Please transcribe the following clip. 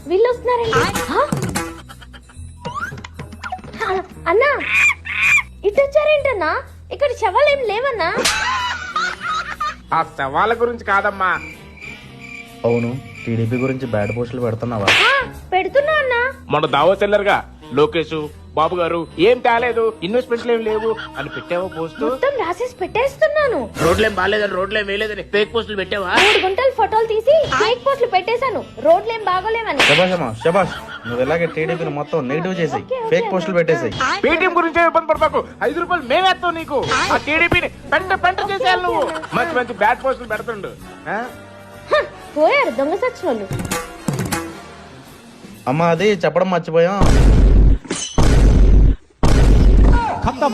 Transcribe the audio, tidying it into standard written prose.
వీళ్ళు వస్తున్నారండి. అన్నా ఇటు వచ్చారేంటన్నా? ఇక్కడ శవాలేం లేవన్నా? ఆ సవాళ్ళ గురించి కాదమ్మా. అవును, టీడీపీ గురించి బ్యాడ్ పోస్టులు పెడుతున్నావా? పెడుతున్నా అన్నా. మన దావో సెల్లర్గా లోకేష్ బాబు గారు ఏం తేలేదు, ఇన్వెస్ట్మెంట్లు ఏం లేవు అని పెట్టావా పోస్ట్? మొత్తం రాసేసి పెట్టేస్తున్నాను. రోడ్లేం బాగాలేదని రోడ్లేం వేయలేదని ఫేక్ పోస్టులు పెట్టావా? 3 గుంటల ఫోటోలు తీసి ఫేక్ పోస్టులు పెట్టేశాను. రోడ్లేం బాగోలేవని. శభాష్ అమ్మా శభాష్. నువ్వు ఇలాగే టీడీపీని మొత్తం నెగిటివ్ చేసాయి, ఫేక్ పోస్టులు పెట్టేసాయి. పేటీఎం గురించి ఇబ్బంది పడతాకు. 5 రూపాయలు మేమేస్తావు నీకు. ఆ టీడీపీని పెంట చేసేయాలి నువ్వు. మంచి మంచి బ్యాడ్ పోస్టులు పెడుతుండు. పోయారు దొంగ సచ్చినోళ్ళు. అమ్మా అది చెప్పడం మర్చిపోయాం. खत्म